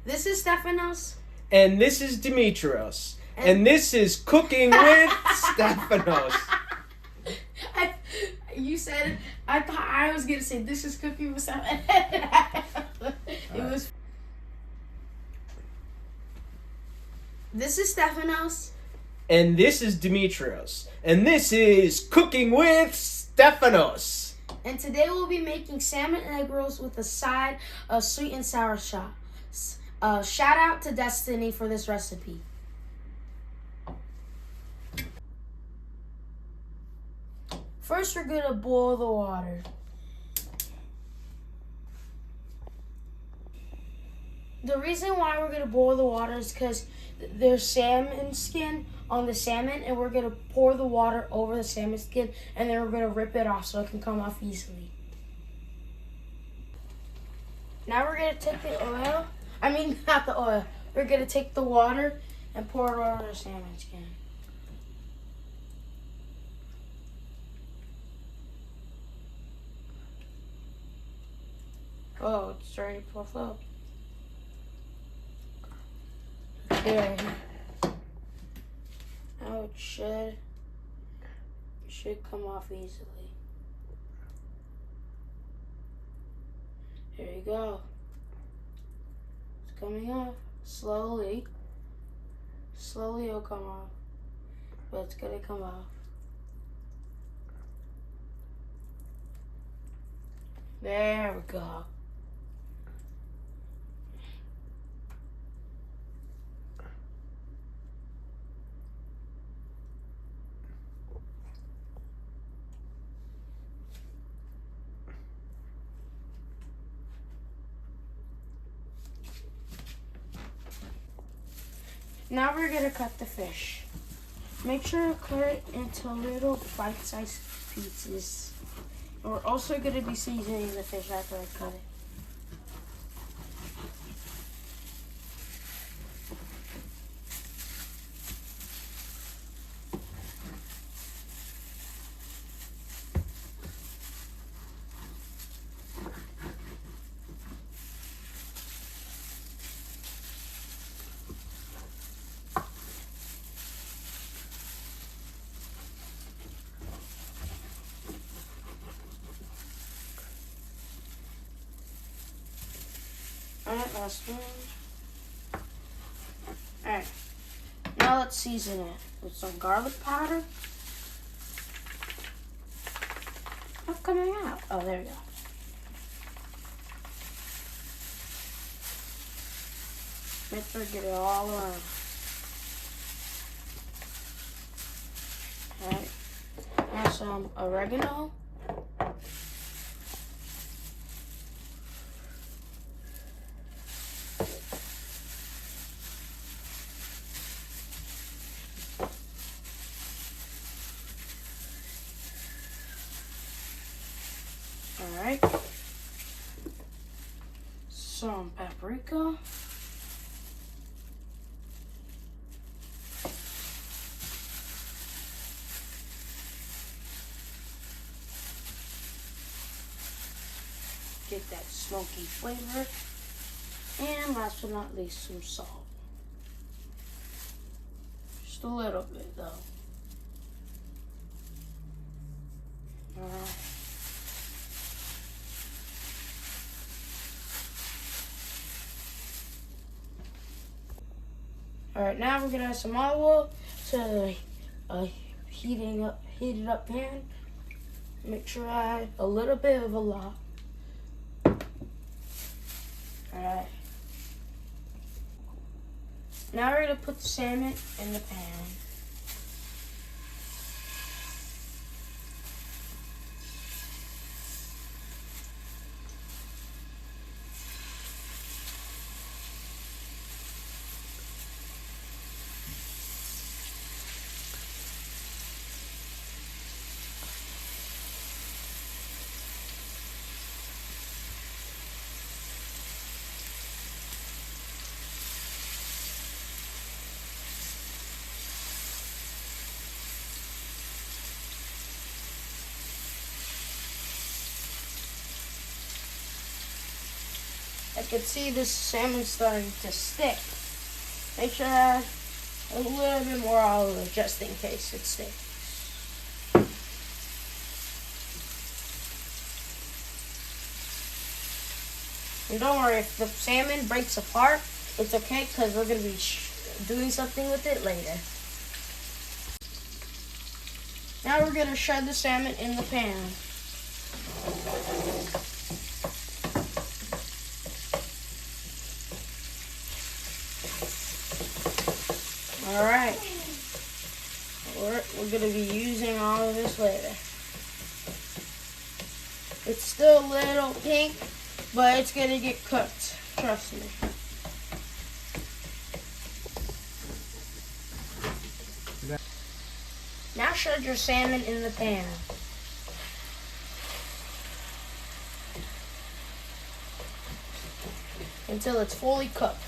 This is Stephanos. And this is Dimitrios. And this is Cooking with Stephanos. You said it. I thought I was going to say this is Cooking with Stephanos. It was. This is Stephanos. And this is Dimitrios. And this is Cooking with Stephanos. And today we'll be making salmon egg rolls with a side of sweet and sour sauce. Shout out to Destiny for this recipe. First, we're going to boil the water. The reason why we're going to boil the water is because there's salmon skin on the salmon, and we're going to pour the water over the salmon skin, and then we're going to rip it off so it can come off easily. Now we're going to take the oil. Not the oil. We're going to take the water and pour it over the salmon skin. Oh, it's starting to puff up. There. Now it should come off easily. There you go. It's coming off. Slowly it'll come off. But it's gonna come off. There we go. Now we're going to cut the fish. Make sure to cut it into little bite-sized pieces. And we're also going to be seasoning the fish after I cut it. Alright, last one. Alright. Now let's season it with some garlic powder. What's coming out? Oh, there we go. Make sure to get it all around. Alright. Now some oregano. Alright, some paprika, get that smoky flavor, and last but not least, some salt. Just a little bit though. Alright. Alright, now we're gonna add some olive oil to heat it up pan. Make sure I add a little bit of a lot. Alright. Now we're gonna put the salmon in the pan. can see this salmon starting to stick. Make sure to add a little bit more olive oil just in case it sticks. And don't worry, if the salmon breaks apart, it's okay because we're going to be doing something with it later. Now we're going to shred the salmon in the pan. Alright. We're going to be using all of this later. It's still a little pink, but it's going to get cooked. Trust me. Now shred your salmon in the pan. Until it's fully cooked.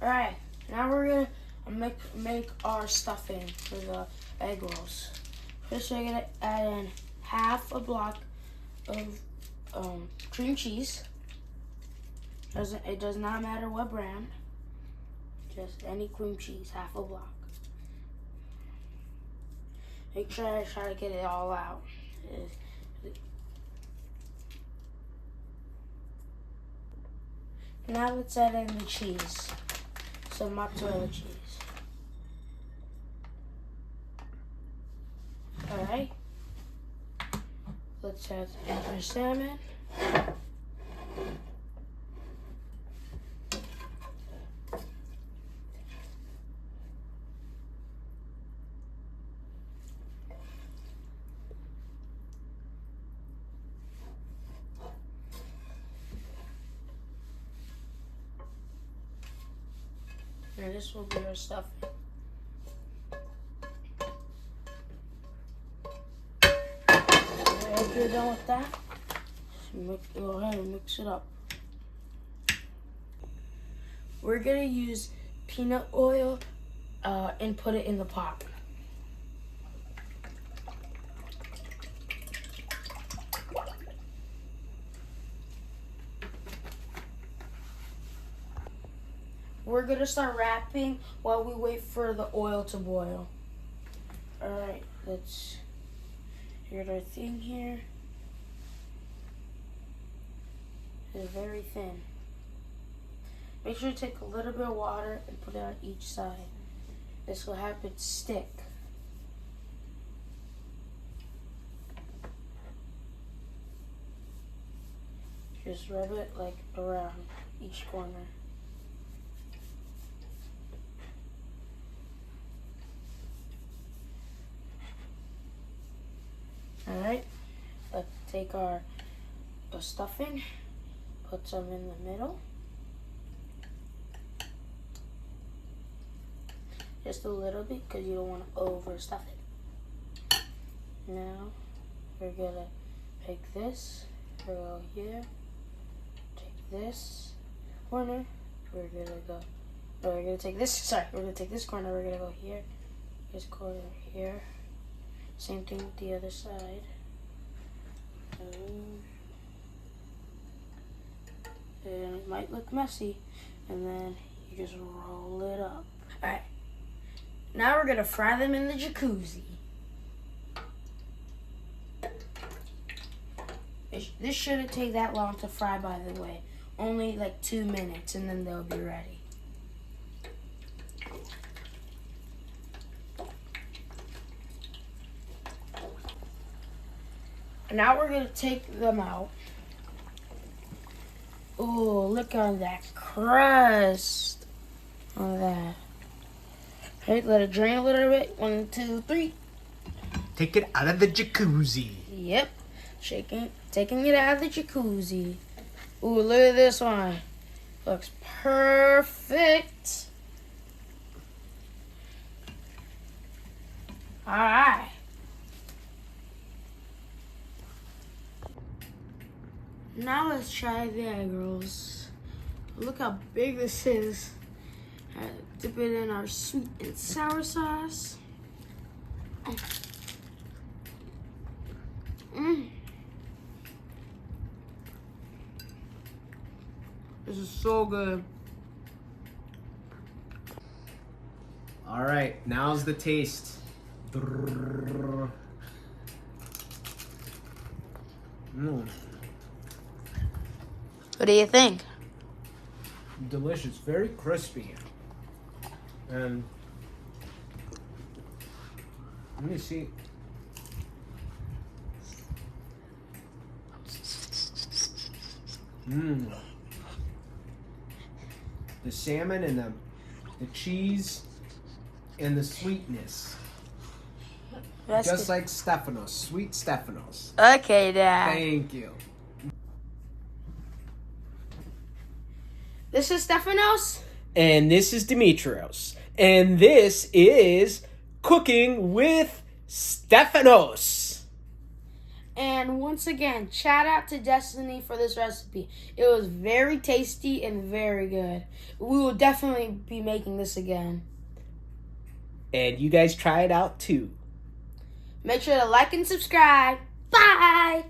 Alright, now we're going to make our stuffing for the egg rolls. First we're going to add in half a block of cream cheese. It does not matter what brand. Just any cream cheese, half a block. Make sure I try to get it all out. Now let's add in the cheese. Some mozzarella cheese. Alright. Let's add our salmon. And this will be our stuffing. After you're done with that, go ahead and mix it up. We're gonna use peanut oil and put it in the pot. We're gonna start wrapping while we wait for the oil to boil. Alright, let's get our thing here. It's very thin. Make sure to take a little bit of water and put it on each side. This will help it stick. Just rub it like around each corner. Alright, let's take our stuffing, put some in the middle. Just a little bit because you don't want to overstuff it. Now, we're going to take this, go here, take this corner, we're going to go, no, we're going to take this, we're going to take this corner, we're going to go here, this corner here. Same thing with the other side. And it might look messy. And then you just roll it up. Alright. Now we're going to fry them in the jacuzzi. This shouldn't take that long to fry, by the way. Only like 2 minutes and then they'll be ready. Now we're going to take them out. Oh, look at that crust on that. Okay, let it drain a little bit. 1, 2, 3. Take it out of the jacuzzi. Yep. Taking it out of the jacuzzi. Ooh, look at this one. Looks perfect. All right. Now let's try the egg rolls. Look how big this is. Dip it in our sweet and sour sauce. This is so good. All right, now's the taste. Mm. What do you think? Delicious, very crispy. And let me see. Mmm. The salmon and the cheese and the sweetness. That's Just good. like Stephanos, sweet Stephanos. Okay, Dad. Thank you. This is Stephanos. And this is Dimitrios. And this is Cooking with Stephanos. And once again, shout out to Destiny for this recipe. It was very tasty and very good. We will definitely be making this again. And you guys try it out too. Make sure to like and subscribe. Bye!